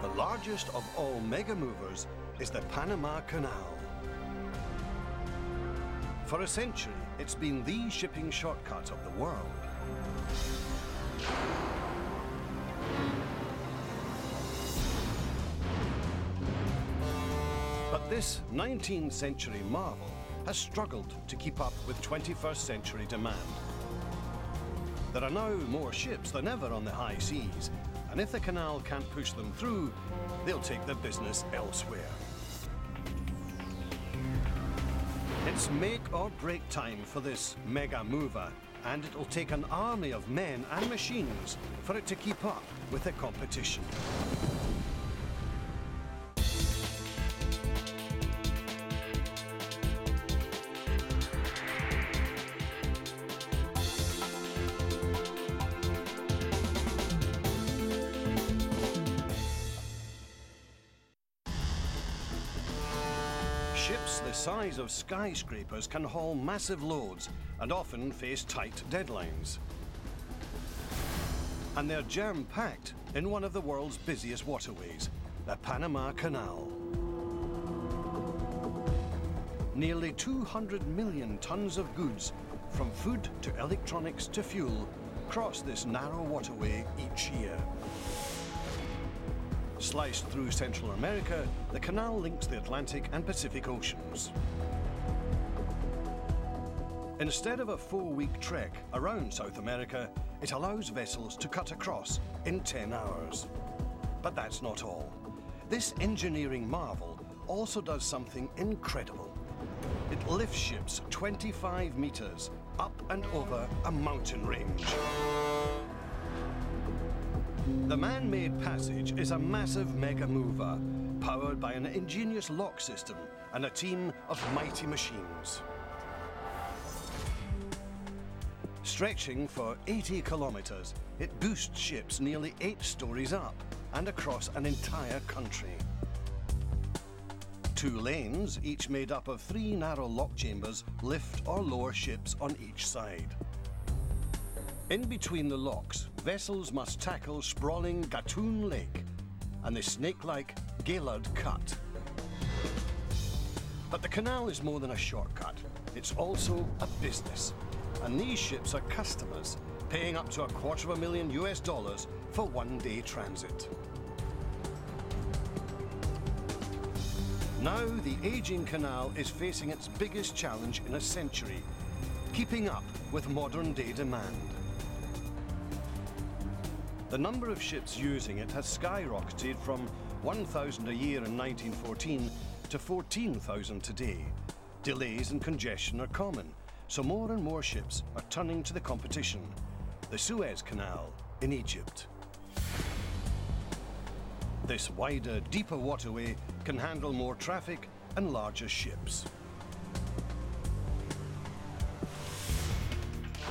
The largest of all mega movers is the Panama Canal. For a century, it's been the shipping shortcut of the world. But this 19th century marvel has struggled to keep up with 21st century demand. There are now more ships than ever on the high seas, and if the canal can't push them through, they'll take their business elsewhere. It's make or break time for this mega mover, and it'll take an army of men and machines for it to keep up with the competition. Ships the size of skyscrapers can haul massive loads and often face tight deadlines. And they're jam-packed in one of the world's busiest waterways, the Panama Canal. Nearly 200 million tons of goods, from food to electronics to fuel, cross this narrow waterway each year. Sliced through Central America, the canal links the Atlantic and Pacific Oceans. Instead of a 4-week trek around South America, it allows vessels to cut across in 10 hours. But that's not all. This engineering marvel also does something incredible. It lifts ships 25 meters up and over a mountain range. The man-made passage is a massive mega mover, powered by an ingenious lock system and a team of mighty machines. Stretching for 80 kilometers, it boosts ships nearly 8 stories up and across an entire country. 2 lanes, each made up of 3 narrow lock chambers, lift or lower ships on each side. In between the locks, vessels must tackle sprawling Gatun Lake and the snake-like Gaylord Cut. But the canal is more than a shortcut. It's also a business. And these ships are customers, paying up to $250,000 US for one-day transit. Now the aging canal is facing its biggest challenge in a century, keeping up with modern-day demand. The number of ships using it has skyrocketed from 1,000 a year in 1914 to 14,000 today. Delays and congestion are common, so more and more ships are turning to the competition, the Suez Canal in Egypt. This wider, deeper waterway can handle more traffic and larger ships.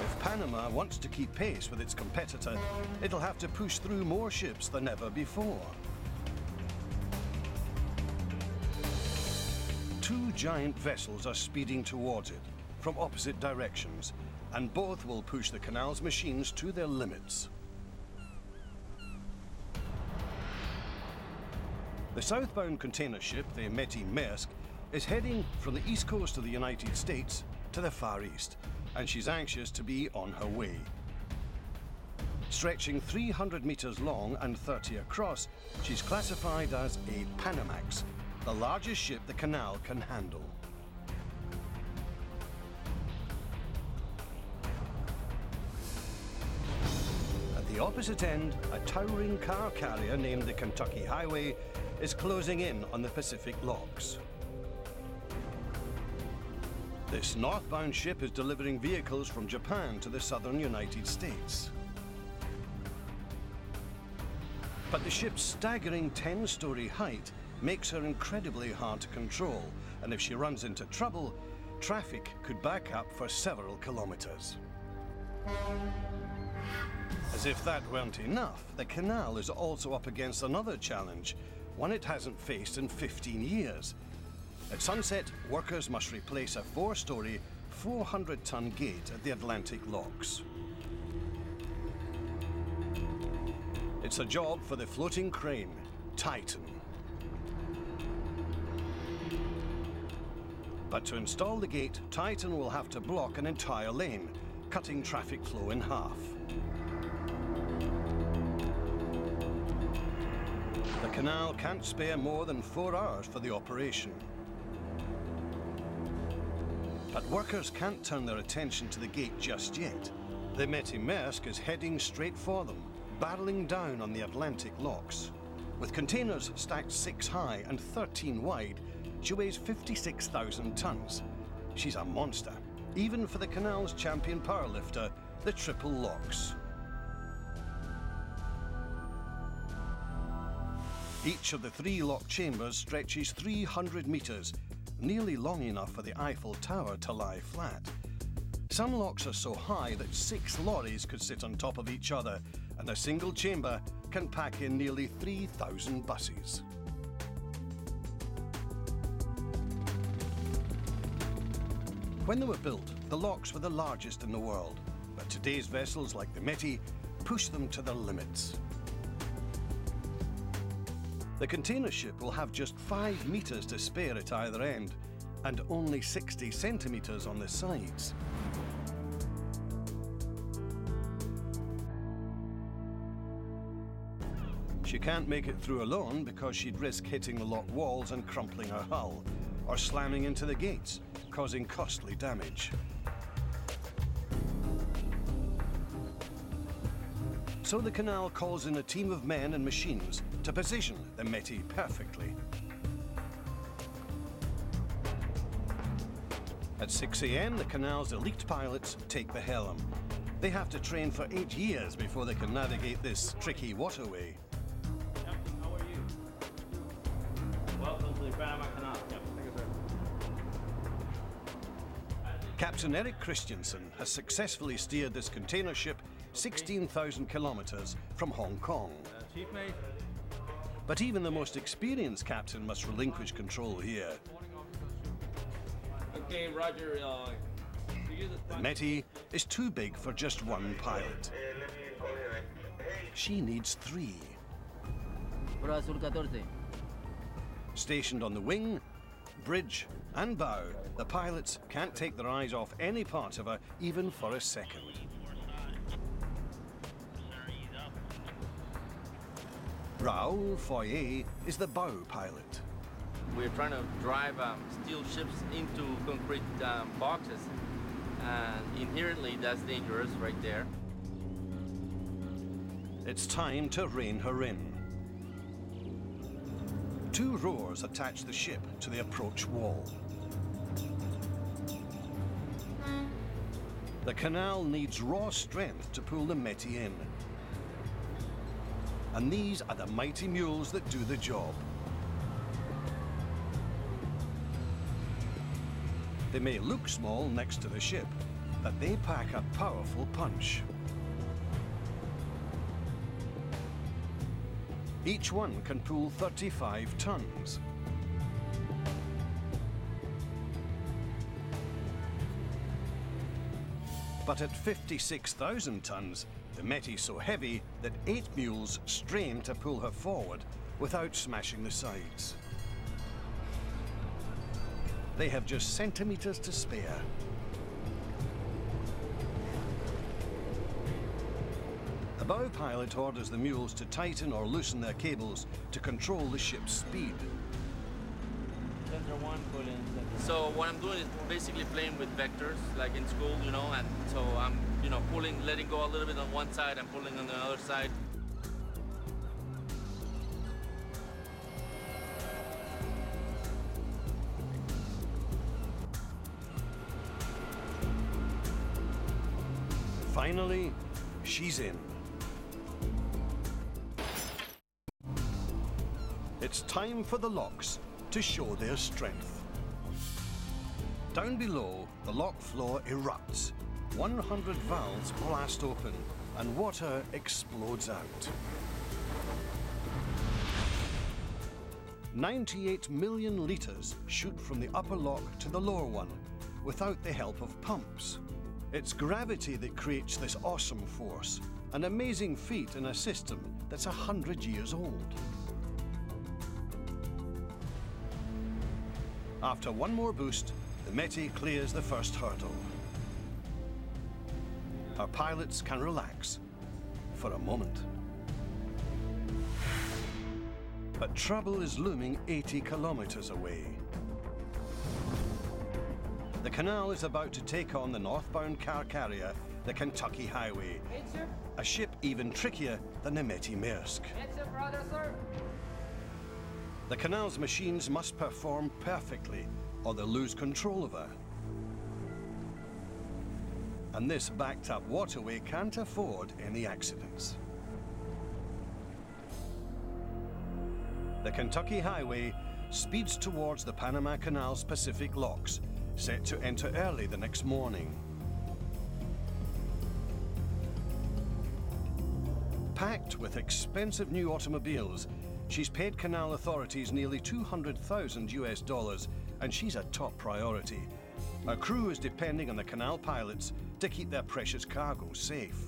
If Panama wants to keep pace with its competitor, it'll have to push through more ships than ever before. 2 giant vessels are speeding towards it from opposite directions, and both will push the canal's machines to their limits. The southbound container ship, the Métis Maersk, is heading from the east coast of the United States to the Far East, and she's anxious to be on her way. Stretching 300 meters long and 30 across, she's classified as a Panamax, the largest ship the canal can handle. At the opposite end, a towering car carrier named the Kentucky Highway is closing in on the Pacific locks. This northbound ship is delivering vehicles from Japan to the southern United States. But the ship's staggering 10-story height makes her incredibly hard to control, and if she runs into trouble, traffic could back up for several kilometers. As if that weren't enough, the canal is also up against another challenge, one it hasn't faced in 15 years. At sunset, workers must replace a 4-story, 400-ton gate at the Atlantic locks. It's a job for the floating crane, Titan. But to install the gate, Titan will have to block an entire lane, cutting traffic flow in half. The canal can't spare more than 4 hours for the operation. But workers can't turn their attention to the gate just yet. The Metty Maersk is heading straight for them, barreling down on the Atlantic locks. With containers stacked 6 high and 13 wide, she weighs 56,000 tons. She's a monster, even for the canal's champion powerlifter, the Triple Locks. Each of the 3 lock chambers stretches 300 meters, nearly long enough for the Eiffel Tower to lie flat. Some locks are so high that 6 lorries could sit on top of each other, and a single chamber can pack in nearly 3,000 buses. When they were built, the locks were the largest in the world, but today's vessels like the Metty push them to their limits. The container ship will have just 5 meters to spare at either end, and only 60 centimeters on the sides. She can't make it through alone because she'd risk hitting the lock walls and crumpling her hull, or slamming into the gates, causing costly damage. So the canal calls in a team of men and machines to position the Metty perfectly. At 6 a.m, the canal's elite pilots take the helm. They have to train for 8 years before they can navigate this tricky waterway. Captain, how are you? Welcome to the Panama Canal. Yep, thank you, sir. Captain Eric Christensen has successfully steered this container ship 16,000 kilometers from Hong Kong. Chief mate. But even the most experienced captain must relinquish control here. Okay, Roger. The Metty is too big for just one pilot. She needs 3. Stationed on the wing, bridge and bow, the pilots can't take their eyes off any part of her even for a second. Raoul Foyer is the bow pilot. We're trying to drive steel ships into concrete boxes, and inherently that's dangerous right there. It's time to rein her in. 2 rowers attach the ship to the approach wall. The canal needs raw strength to pull the Metty in. And these are the mighty mules that do the job. They may look small next to the ship, but they pack a powerful punch. Each one can pull 35 tons. But at 56,000 tons, the Metty's so heavy that 8 mules strain to pull her forward without smashing the sides. They have just centimeters to spare. The bow pilot orders the mules to tighten or loosen their cables to control the ship's speed. So what I'm doing is basically playing with vectors, like in school, you know, and so I'm, pulling, letting go a little bit on one side and pulling on the other side. Finally, she's in. It's time for the locks to show their strength. Down below, the lock floor erupts. 100 valves blast open and water explodes out. 98 million litres shoot from the upper lock to the lower one without the help of pumps. It's gravity that creates this awesome force, an amazing feat in a system that's 100 years old. After one more boost, the Métis clears the first hurdle. Our pilots can relax for a moment. But trouble is looming 80 kilometers away. The Canal is about to take on the northbound car carrier, the Kentucky Highway, a ship even trickier than the Métis Maersk. The Canal's machines must perform perfectly or they'll lose control of her. And this backed-up waterway can't afford any accidents. The Kentucky Highway speeds towards the Panama Canal's Pacific locks, set to enter early the next morning. Packed with expensive new automobiles, she's paid Canal authorities nearly $200,000, and she's a top priority. Her crew is depending on the Canal pilots to keep their precious cargo safe.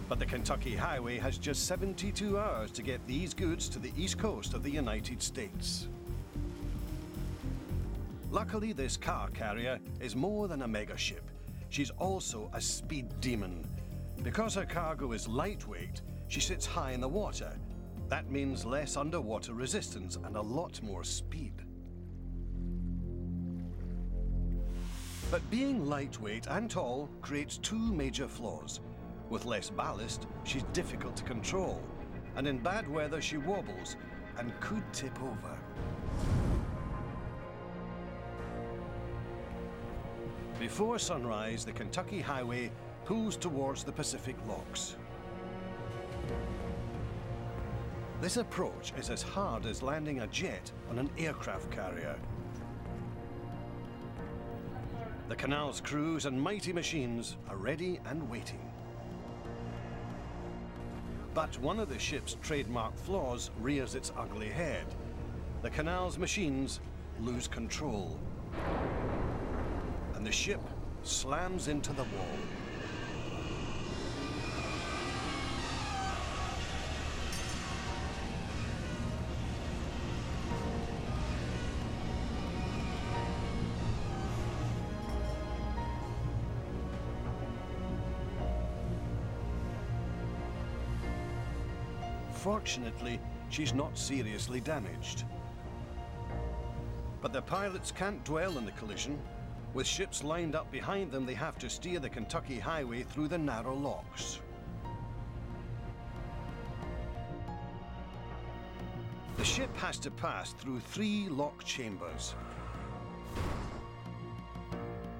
But the Kentucky Highway has just 72 hours to get these goods to the east coast of the United States. Luckily, this car carrier is more than a megaship. She's also a speed demon. Because her cargo is lightweight, she sits high in the water. That means less underwater resistance and a lot more speed. But being lightweight and tall creates two major flaws. With less ballast, she's difficult to control, and in bad weather she wobbles and could tip over. Before sunrise, the Kentucky Highway pulls towards the Pacific locks. This approach is as hard as landing a jet on an aircraft carrier. The Canal's crews and mighty machines are ready and waiting. But one of the ship's trademark flaws rears its ugly head. The Canal's machines lose control, and the ship slams into the wall. Fortunately, she's not seriously damaged. But the pilots can't dwell on the collision. With ships lined up behind them, they have to steer the Kentucky Highway through the narrow locks. The ship has to pass through 3 lock chambers.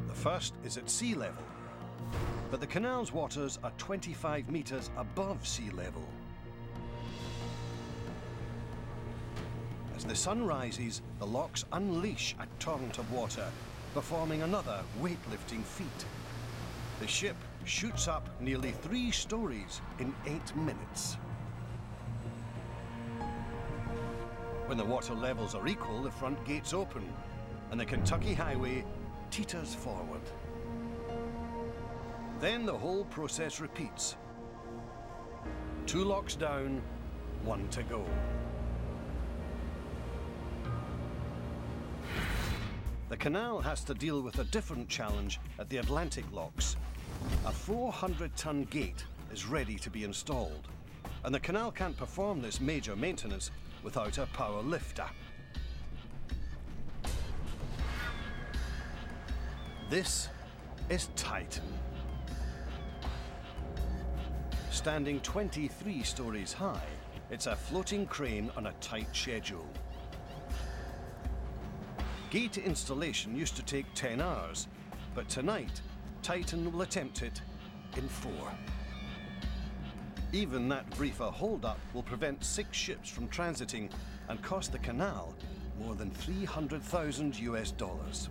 The first is at sea level, but the Canal's waters are 25 meters above sea level. As the sun rises, the locks unleash a torrent of water, performing another weightlifting feat. The ship shoots up nearly 3 stories in 8 minutes. When the water levels are equal, the front gates open, and the Kentucky Highway teeters forward. Then the whole process repeats. 2 locks down, 1 to go. The Canal has to deal with a different challenge at the Atlantic locks. A 400-ton gate is ready to be installed, and the Canal can't perform this major maintenance without a power lifter. This is Titan. Standing 23 stories high, it's a floating crane on a tight schedule. Gate installation used to take 10 hours, but tonight, Titan will attempt it in 4. Even that briefer hold-up will prevent 6 ships from transiting and cost the Canal more than $300,000.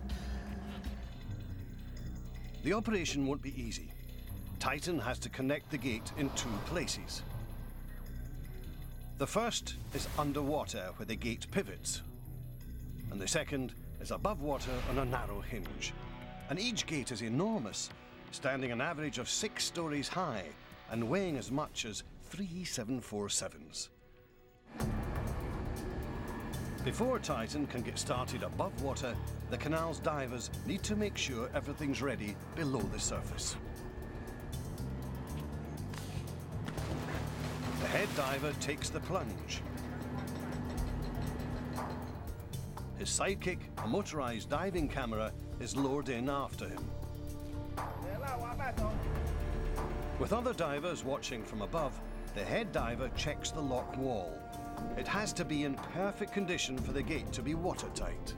The operation won't be easy. Titan has to connect the gate in 2 places. The first is underwater where the gate pivots, and the second is above water on a narrow hinge. And each gate is enormous, standing an average of 6 stories high and weighing as much as 3 747s. Before Titan can get started above water, the canal's divers need to make sure everything's ready below the surface. The head diver takes the plunge. His sidekick, a motorized diving camera, is lowered in after him. With other divers watching from above, the head diver checks the lock wall. It has to be in perfect condition for the gate to be watertight.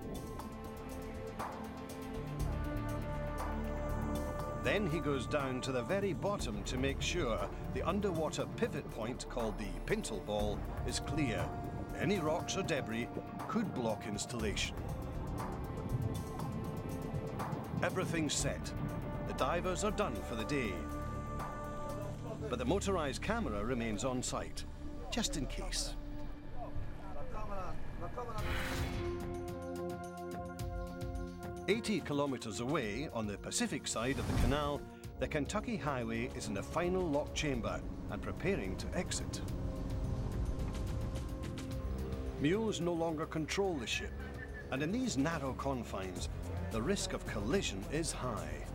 Then he goes down to the very bottom to make sure the underwater pivot point, called the pintle ball, is clear. Any rocks or debris could block installation. Everything's set. The divers are done for the day. But the motorized camera remains on site, just in case. "80 kilometers away, on the Pacific side of the canal, the Kentucky Highway is in the final lock chamber and preparing to exit. Mules no longer control the ship, and in these narrow confines, the risk of collision is high.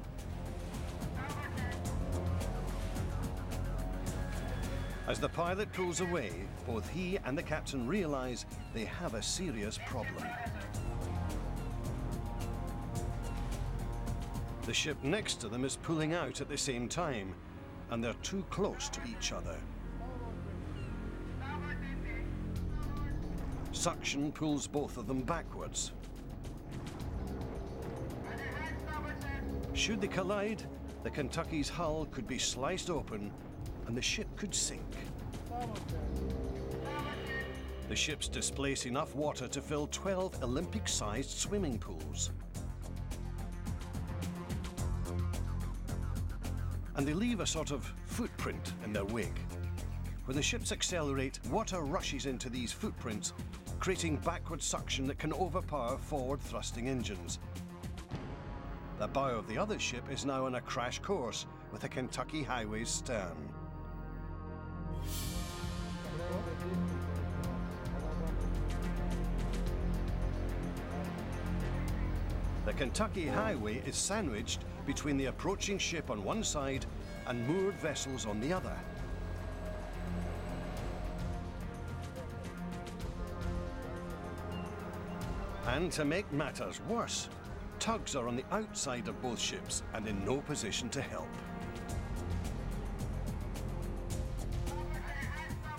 As the pilot pulls away, both he and the captain realize they have a serious problem. The ship next to them is pulling out at the same time, and they're too close to each other. Suction pulls both of them backwards. Should they collide, the Kentucky's hull could be sliced open and the ship could sink. The ships displace enough water to fill 12 Olympic-sized swimming pools. And they leave a sort of footprint in their wake. When the ships accelerate, water rushes into these footprints, creating backward suction that can overpower forward-thrusting engines. The bow of the other ship is now on a crash course with the Kentucky Highway's stern. The Kentucky Highway is sandwiched between the approaching ship on one side and moored vessels on the other. And to make matters worse, tugs are on the outside of both ships and in no position to help.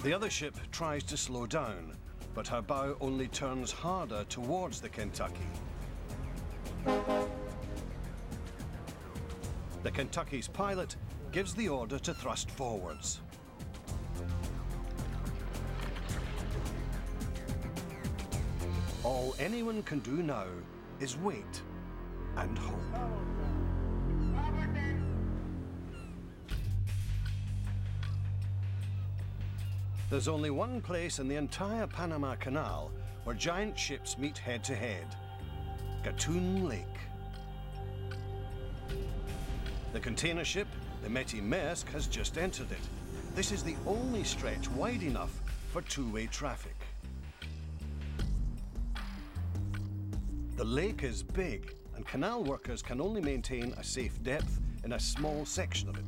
The other ship tries to slow down, but her bow only turns harder towards the Kentucky. The Kentucky's pilot gives the order to thrust forwards. All anyone can do now is wait and hope. There's only one place in the entire Panama Canal where giant ships meet head to head: Gatun Lake. The container ship, the Métis Maersk, has just entered it. This is the only stretch wide enough for two-way traffic. The lake is big, and canal workers can only maintain a safe depth in a small section of it.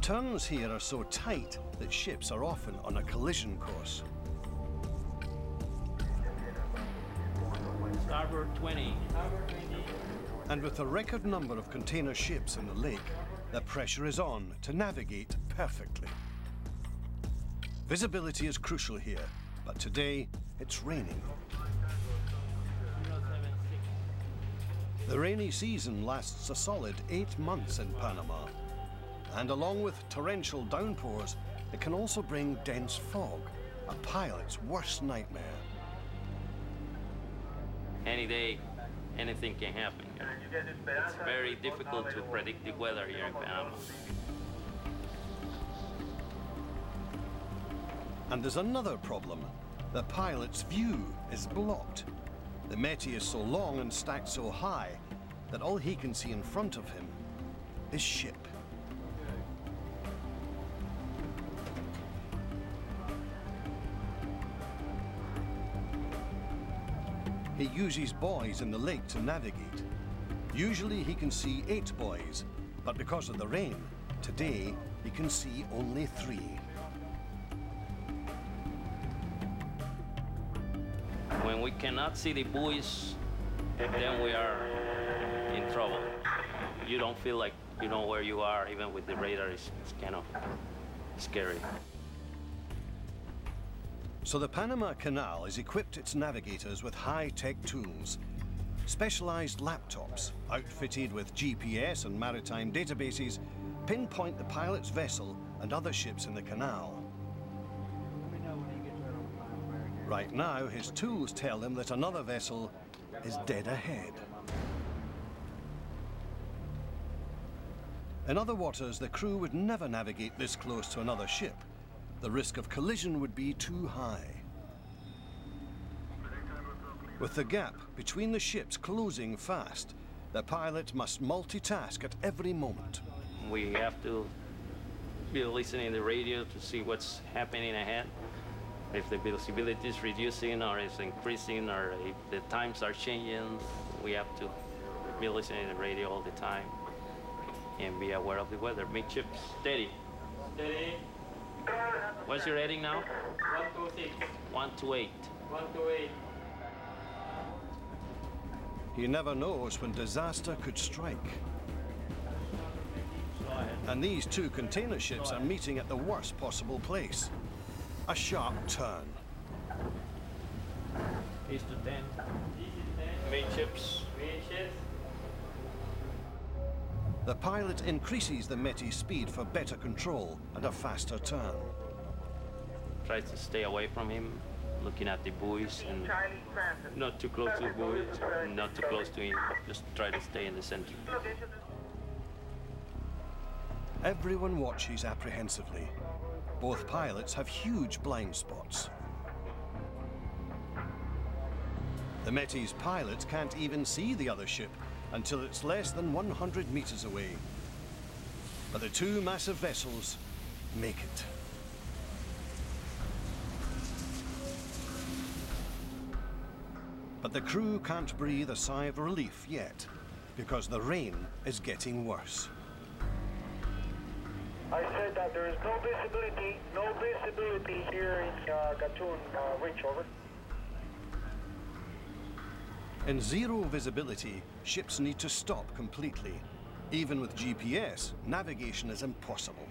Turns here are so tight that ships are often on a collision course. Starboard 20. And with a record number of container ships in the lake, the pressure is on to navigate perfectly. Visibility is crucial here, but today it's raining. The rainy season lasts a solid 8 months in Panama, and along with torrential downpours, it can also bring dense fog, a pilot's worst nightmare. Any day, anything can happen here. It's very difficult to predict the weather here in Panama. And there's another problem. The pilot's view is blocked. The Métis is so long and stacked so high that all he can see in front of him is ship. he uses buoys in the lake to navigate. Usually he can see 8 buoys, but because of the rain, today he can see only 3. When we cannot see the buoys, then we are in trouble. You don't feel like you know where you are, even with the radar. It's kind of scary. So the Panama Canal has equipped its navigators with high-tech tools. Specialized laptops, outfitted with GPS and maritime databases, pinpoint the pilot's vessel and other ships in the canal. Right now, his tools tell him that another vessel is dead ahead. In other waters, the crew would never navigate this close to another ship. The risk of collision would be too high. With the gap between the ships closing fast, the pilot must multitask at every moment. We have to be listening to the radio to see what's happening ahead. If the visibility is reducing or is increasing or if the times are changing, we have to be listening to the radio all the time and be aware of the weather. Midships, steady. Steady. What's your rating now? 126. 128. 128. He never knows when disaster could strike. And these 2 container ships are meeting at the worst possible place. A sharp turn. East to 10. Midships. Midships. The pilot increases the Meti's speed for better control and a faster turn. Tries to stay away from him, looking at the buoys and not too close to the buoys, not too close to him. Just try to stay in the center. Everyone watches apprehensively. Both pilots have huge blind spots. The Meti's pilots can't even see the other ship until it's less than 100 meters away. But the 2 massive vessels make it. But the crew can't breathe a sigh of relief yet, because the rain is getting worse. I said that there is no visibility here in Gatun Reach, over. In 0 visibility, ships need to stop completely. Even with GPS, navigation is impossible.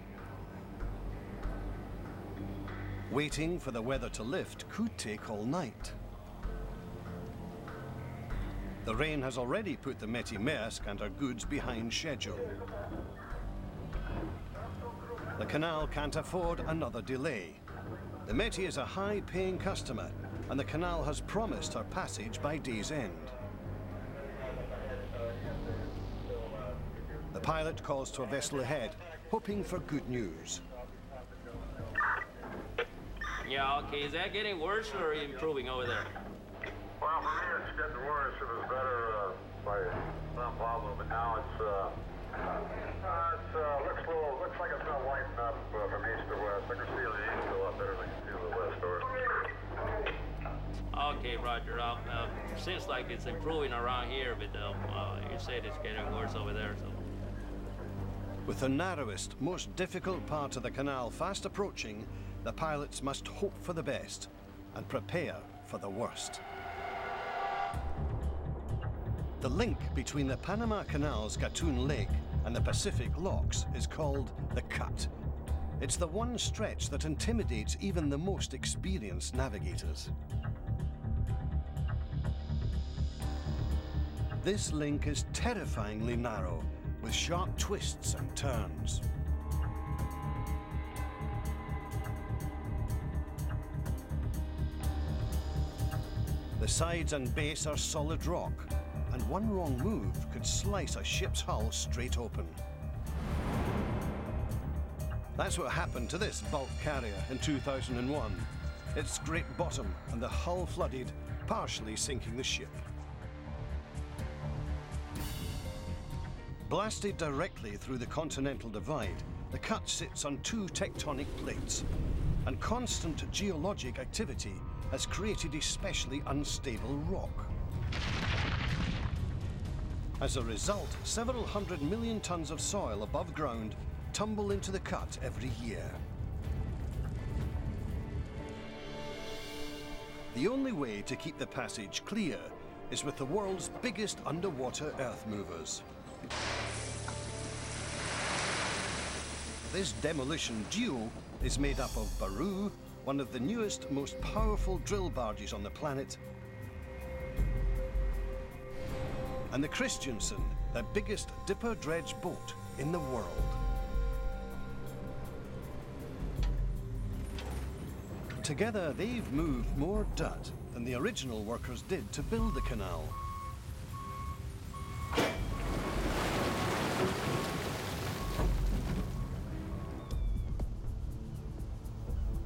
Waiting for the weather to lift could take all night. The rain has already put the Meti Maersk and her goods behind schedule. The canal can't afford another delay. The Meti is a high-paying customer, and the canal has promised her passage by day's end. The pilot calls to a vessel ahead, hoping for good news. Yeah, okay. Is that getting worse or improving over there? Well, for me, it's getting worse. It was better by San Pablo, but now looks like it's not lighting up from east to west. I can see the east a lot better than I can see the west. Okay, Roger. Seems like it's improving around here, but you said it's getting worse over there. So. With the narrowest, most difficult part of the canal fast approaching, the pilots must hope for the best and prepare for the worst. The link between the Panama Canal's Gatun Lake and the Pacific locks is called the Cut. It's the one stretch that intimidates even the most experienced navigators. This link is terrifyingly narrow, with sharp twists and turns. The sides and base are solid rock, and one wrong move could slice a ship's hull straight open. That's what happened to this bulk carrier in 2001. It scraped bottom and the hull flooded, partially sinking the ship. Blasted directly through the continental divide, the cut sits on 2 tectonic plates, and constant geologic activity has created especially unstable rock. As a result, several 100 million tons of soil above ground tumble into the cut every year. The only way to keep the passage clear is with the world's biggest underwater earth movers. This demolition duo is made up of Baru, one of the newest, most powerful drill barges on the planet, and the Christiansen, the biggest dipper dredge boat in the world. Together, they've moved more dirt than the original workers did to build the canal.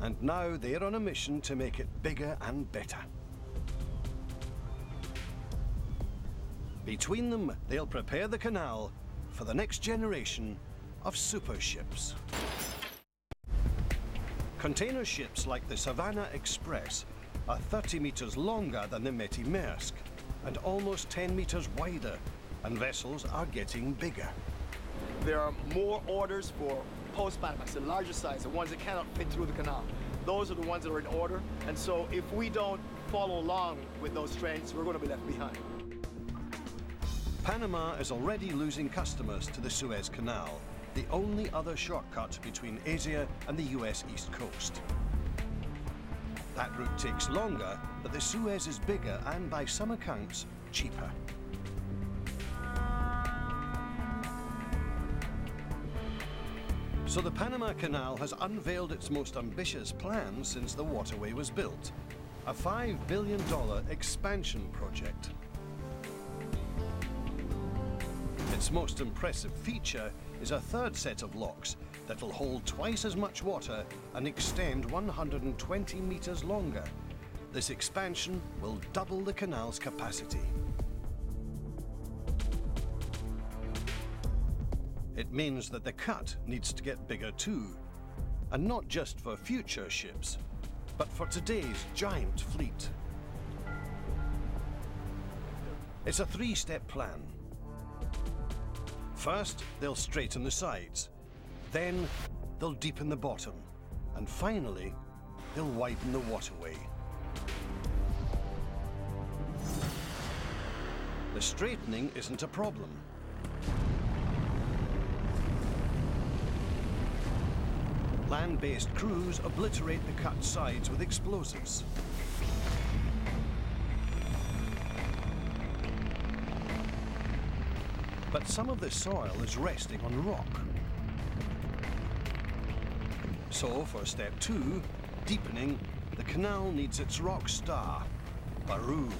And now they're on a mission to make it bigger and better. Between them, they'll prepare the canal for the next generation of super ships. Container ships like the Savannah Express are 30 meters longer than the Métis Maersk and almost 10 meters wider, and vessels are getting bigger. There are more orders for post-Panamax, the larger size, the ones that cannot fit through the canal. Those are the ones that are in order, and so if we don't follow along with those trends, we're going to be left behind. Panama is already losing customers to the Suez Canal, the only other shortcut between Asia and the US East Coast. That route takes longer, but the Suez is bigger and, by some accounts, cheaper. So the Panama Canal has unveiled its most ambitious plan since the waterway was built, a $5 billion expansion project. Its most impressive feature is a third set of locks that'll hold twice as much water and extend 120 meters longer. This expansion will double the canal's capacity. It means that the cut needs to get bigger too, and not just for future ships, but for today's giant fleet. It's a three-step plan. First, they'll straighten the sides. Then, they'll deepen the bottom. And finally, they'll widen the waterway. The straightening isn't a problem. Land-based crews obliterate the cut sides with explosives. But some of the soil is resting on rock. So for step 2, deepening, the canal needs its rock star, Baru.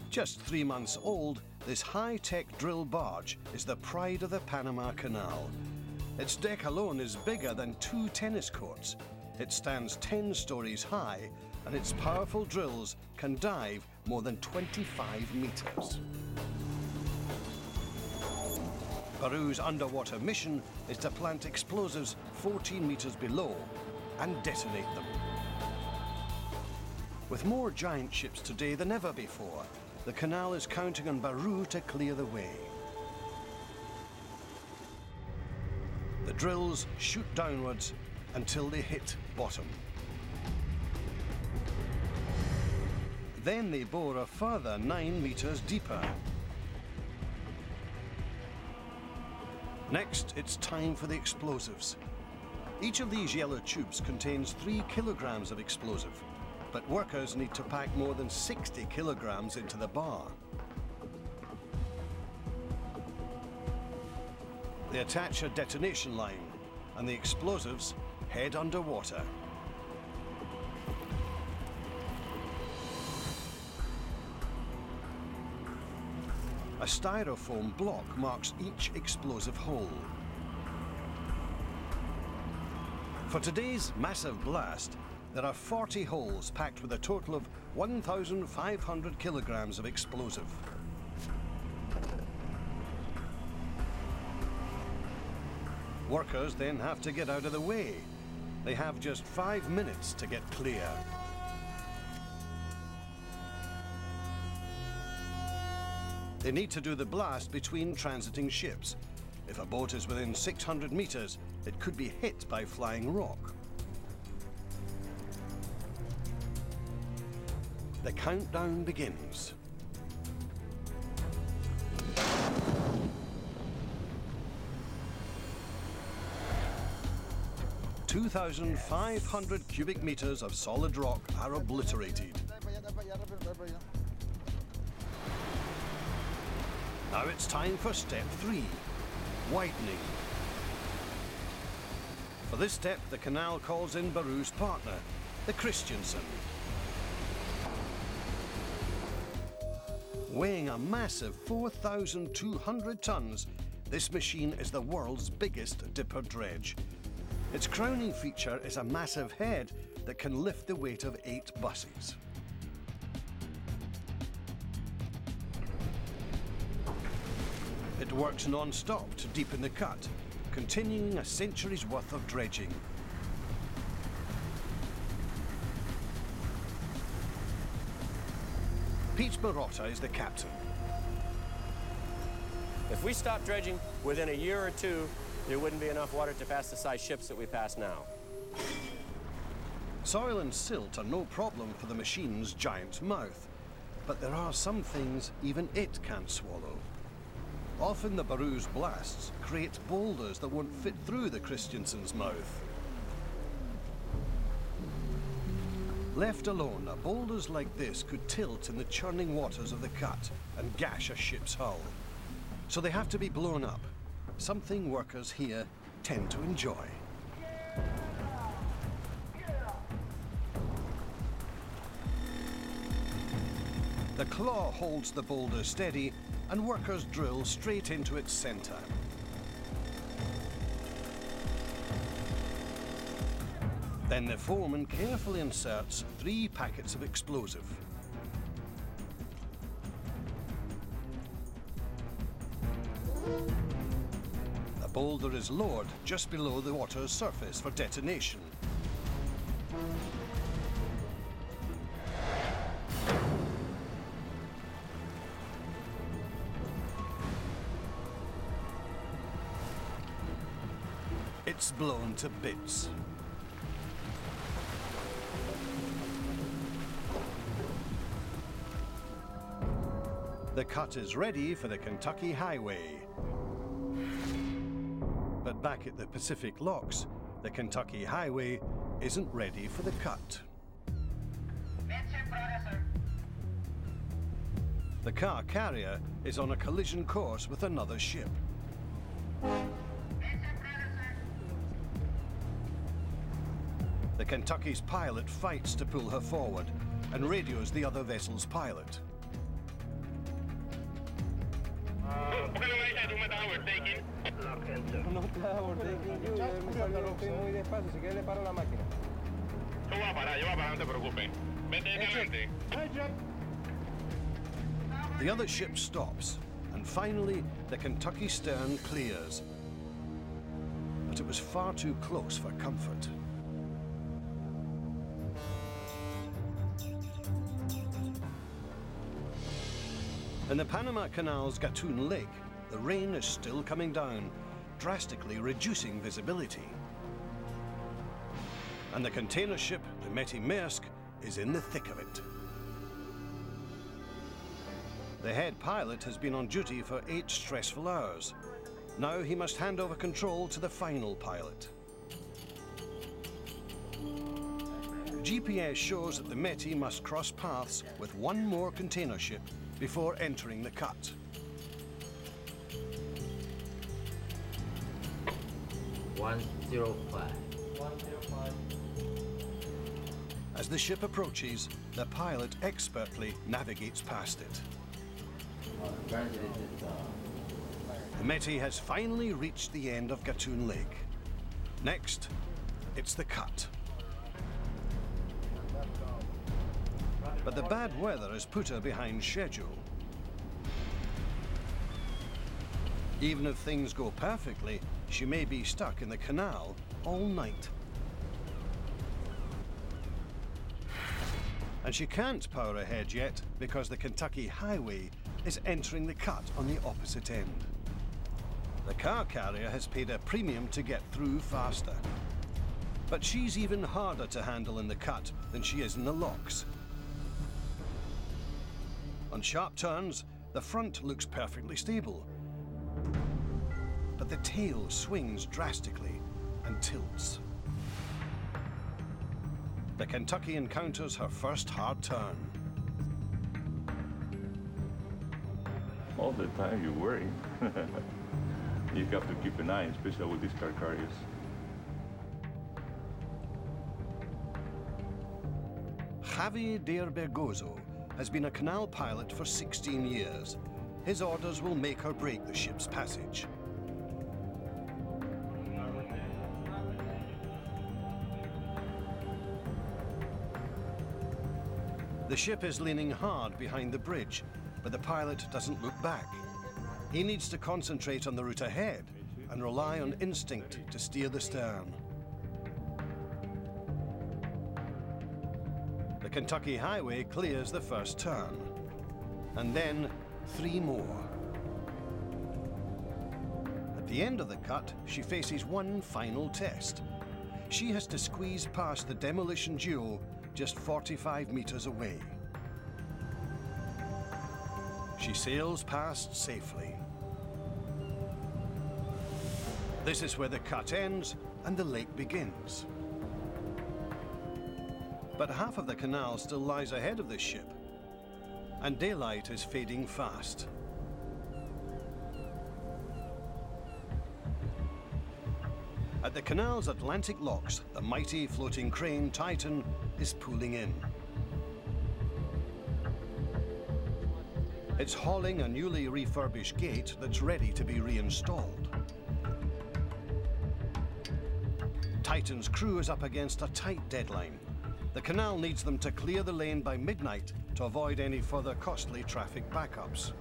Just 3 months old, this high-tech drill barge is the pride of the Panama Canal. Its deck alone is bigger than 2 tennis courts. It stands 10 stories high, and its powerful drills can dive more than 25 meters. Baru's underwater mission is to plant explosives 14 meters below and detonate them. With more giant ships today than ever before, the canal is counting on Baru to clear the way. The drills shoot downwards until they hit bottom. Then they bore a further 9 meters deeper. Next, it's time for the explosives. Each of these yellow tubes contains 3 kilograms of explosive, but workers need to pack more than 60 kilograms into the bar. They attach a detonation line, and the explosives head underwater. A styrofoam block marks each explosive hole. For today's massive blast, there are 40 holes packed with a total of 1,500 kilograms of explosive. Workers then have to get out of the way. They have just 5 minutes to get clear. They need to do the blast between transiting ships. If a boat is within 600 meters, it could be hit by flying rock. The countdown begins. "2,500 cubic meters of solid rock are obliterated. Now it's time for step 3, widening. For this step, the canal calls in Baru's partner, the Christiansen. Weighing a massive 4,200 tons, this machine is the world's biggest dipper dredge. Its crowning feature is a massive head that can lift the weight of 8 buses. It works non-stop to deepen the cut, continuing a century's worth of dredging. Pete Marotta is the captain. If we stopped dredging within a year or two, there wouldn't be enough water to pass the size ships that we pass now. Soil and silt are no problem for the machine's giant mouth, but there are some things even it can't swallow. Often the Baru's blasts create boulders that won't fit through the Christiansen's mouth. Left alone, boulders like this could tilt in the churning waters of the cut and gash a ship's hull. So they have to be blown up, something workers here tend to enjoy. The claw holds the boulder steady, and workers drill straight into its center. Then the foreman carefully inserts 3 packets of explosive. The boulder is lowered just below the water's surface for detonation. It's blown to bits. The cut is ready for the Kentucky Highway. But back at the Pacific Locks, the Kentucky Highway isn't ready for the cut. The car carrier is on a collision course with another ship. The Kentucky's pilot fights to pull her forward and radios the other vessel's pilot. The other ship stops, and finally the Kentucky stern clears. But it was far too close for comfort. In the Panama Canal's Gatun Lake, the rain is still coming down, drastically reducing visibility. And the container ship, the Metty Maersk, is in the thick of it. The head pilot has been on duty for 8 stressful hours. Now he must hand over control to the final pilot. GPS shows that the Metty must cross paths with 1 more container ship before entering the cut. As the ship approaches, the pilot expertly navigates past it. The Metty has finally reached the end of Gatun Lake. Next, it's the cut. But the bad weather has put her behind schedule. Even if things go perfectly, she may be stuck in the canal all night. And she can't power ahead yet because the Kentucky Highway is entering the cut on the opposite end. The car carrier has paid a premium to get through faster. But she's even harder to handle in the cut than she is in the locks. On sharp turns, the front looks perfectly stable. But the tail swings drastically and tilts. The Kentucky encounters her first hard turn. All the time you worry. You have to keep an eye, especially with these car carriers. Javi Bergozo has been a canal pilot for 16 years. His orders will make or break the ship's passage. The ship is leaning hard behind the bridge, but the pilot doesn't look back. He needs to concentrate on the route ahead and rely on instinct to steer the stern. The Kentucky Highway clears the first turn, and then 3 more. At the end of the cut, she faces one final test. She has to squeeze past the demolition duo just 45 meters away. She sails past safely. This is where the cut ends and the lake begins. But half of the canal still lies ahead of the ship, and daylight is fading fast. At the canal's Atlantic locks, the mighty floating crane Titan is pulling in. It's hauling a newly refurbished gate that's ready to be reinstalled. Titan's crew is up against a tight deadline. The canal needs them to clear the lane by midnight to avoid any further costly traffic backups.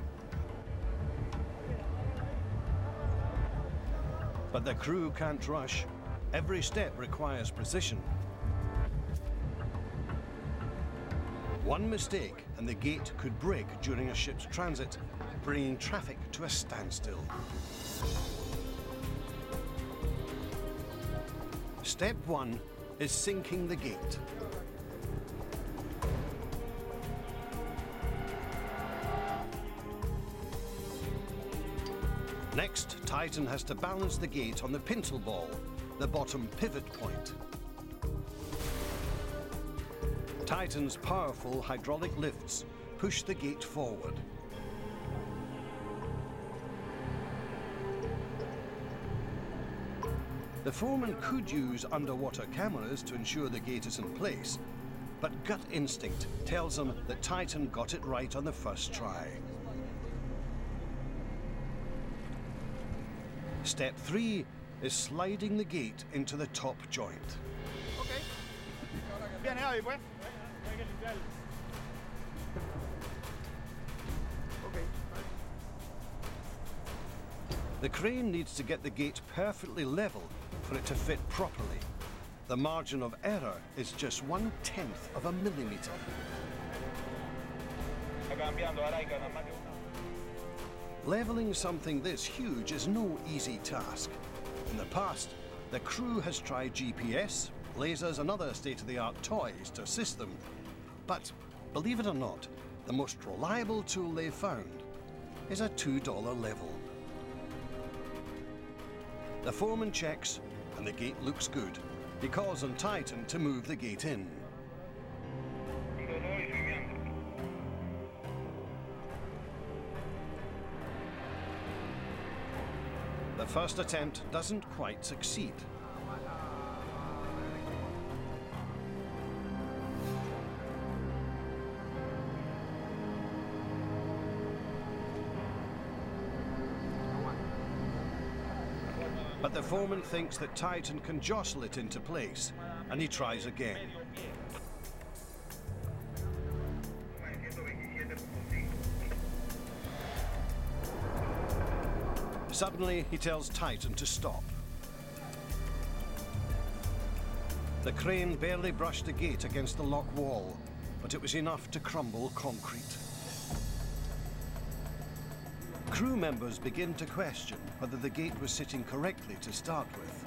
But the crew can't rush. Every step requires precision. One mistake and the gate could break during a ship's transit, bringing traffic to a standstill. Step 1 is sinking the gate. Next, Titan has to balance the gate on the pintle ball, the bottom pivot point. Titan's powerful hydraulic lifts push the gate forward. The foreman could use underwater cameras to ensure the gate is in place, but gut instinct tells him that Titan got it right on the first try. Step 3 is sliding the gate into the top joint. Okay. Bien, Javi, pues. Okay. The crane needs to get the gate perfectly level for it to fit properly. The margin of error is just 1/10 of a millimeter. Leveling something this huge is no easy task. In the past, the crew has tried GPS, lasers and other state-of-the-art toys to assist them. But believe it or not, the most reliable tool they've found is a $2 level. The foreman checks and the gate looks good. He calls on Titan to move the gate in. The first attempt doesn't quite succeed. But the foreman thinks that Titan can jostle it into place, and he tries again. Suddenly, he tells Titan to stop. The crane barely brushed the gate against the lock wall, but it was enough to crumble concrete. Crew members begin to question whether the gate was sitting correctly to start with.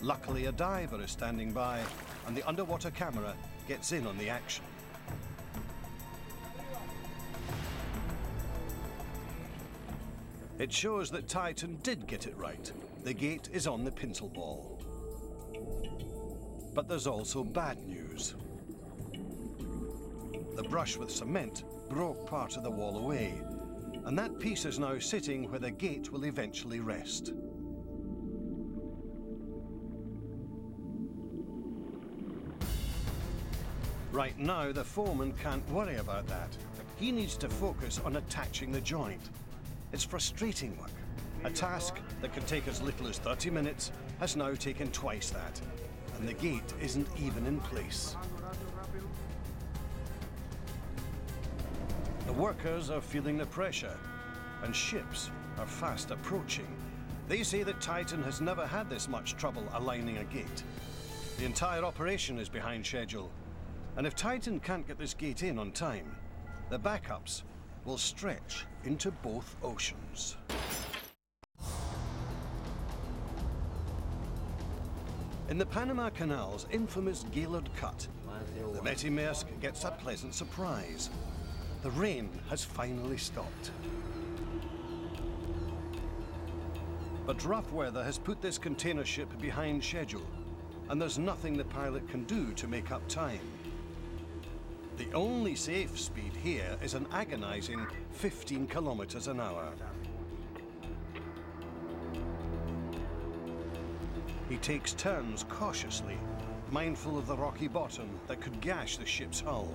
Luckily, a diver is standing by, and the underwater camera gets in on the action. It shows that Titan did get it right. The gate is on the pintle ball. But there's also bad news. The brush with cement broke part of the wall away, and that piece is now sitting where the gate will eventually rest. Right now, the foreman can't worry about that. He needs to focus on attaching the joint. It's frustrating work. A task that can take as little as 30 minutes has now taken twice that, and the gate isn't even in place. The workers are feeling the pressure, and ships are fast approaching. They say that Titan has never had this much trouble aligning a gate. The entire operation is behind schedule, and if Titan can't get this gate in on time, the backups will stretch into both oceans. In the Panama Canal's infamous Gaylord Cut, the Métis Maersk gets a pleasant surprise. The rain has finally stopped. But rough weather has put this container ship behind schedule, and there's nothing the pilot can do to make up time. The only safe speed here is an agonizing 15 kilometers an hour. He takes turns cautiously, mindful of the rocky bottom that could gash the ship's hull.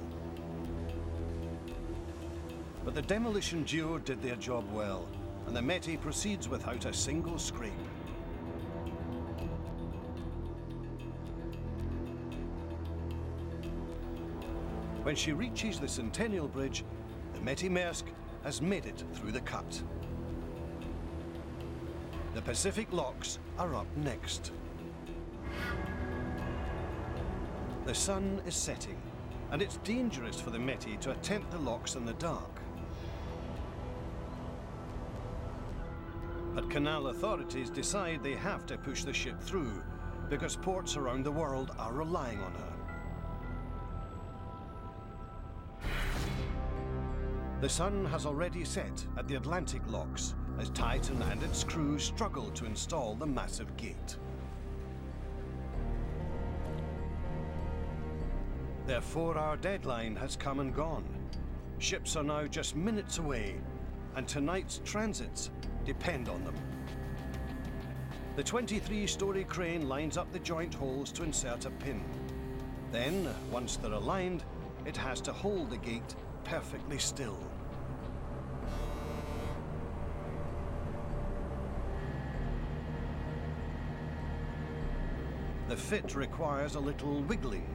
But the demolition duo did their job well, and the Métis proceeds without a single scrape. When she reaches the Centennial Bridge, the Métis Maersk has made it through the cut. The Pacific locks are up next. The sun is setting, and it's dangerous for the Métis to attempt the locks in the dark. But Canal authorities decide they have to push the ship through because ports around the world are relying on her. The sun has already set at the Atlantic locks as Titan and its crew struggle to install the massive gate. Their 4-hour deadline has come and gone. Ships are now just minutes away, and tonight's transits depend on them. The 23-story crane lines up the joint holes to insert a pin. Then, once they're aligned, it has to hold the gate perfectly still. The fit requires a little wiggling.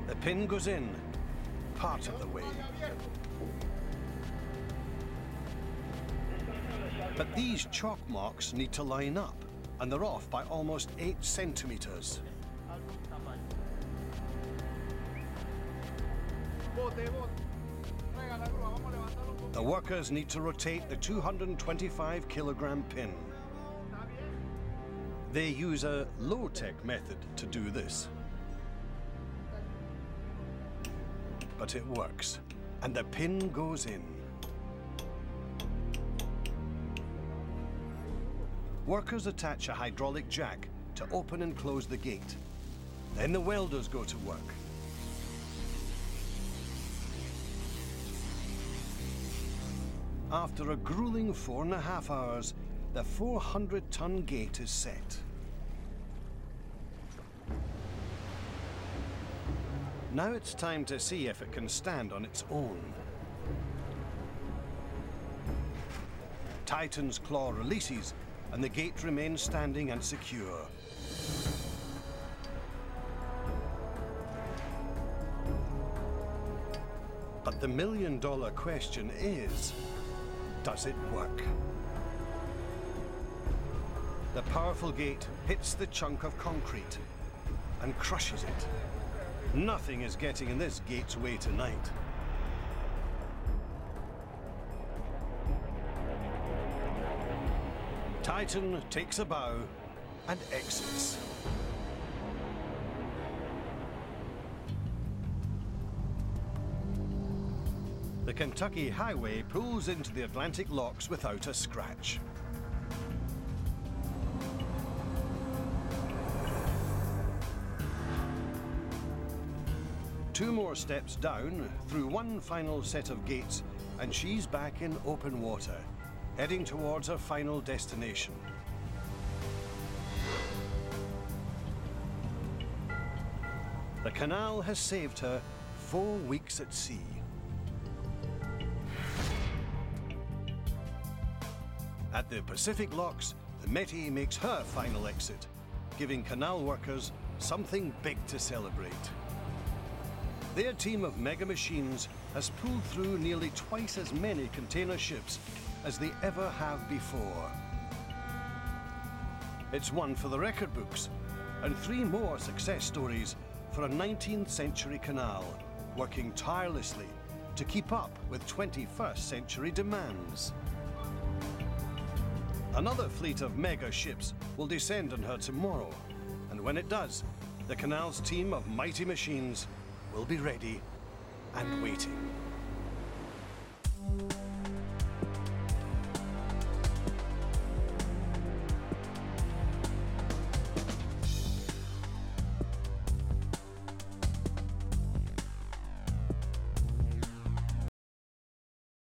The pin goes in, part of the way. But these chalk marks need to line up, and they're off by almost 8 centimeters. The workers need to rotate the 225-kilogram pin. They use a low-tech method to do this. But it works, and the pin goes in. Workers attach a hydraulic jack to open and close the gate. Then the welders go to work. After a grueling 4.5 hours, the 400-ton gate is set. Now it's time to see if it can stand on its own. Titan's claw releases, and the gate remains standing and secure. But the million-dollar question is, does it work? The powerful gate hits the chunk of concrete and crushes it. Nothing is getting in this gate's way tonight. Titan takes a bow and exits. The Kentucky Highway pulls into the Atlantic locks without a scratch. Two more steps down, through one final set of gates, and she's back in open water, heading towards her final destination. The canal has saved her 4 weeks at sea. At the Pacific locks, the Métis makes her final exit, giving canal workers something big to celebrate. Their team of mega machines has pulled through nearly twice as many container ships as they ever have before. It's one for the record books, and 3 more success stories for a 19th century canal, working tirelessly to keep up with 21st century demands. Another fleet of mega ships will descend on her tomorrow, and when it does, the canal's team of mighty machines will be ready and waiting.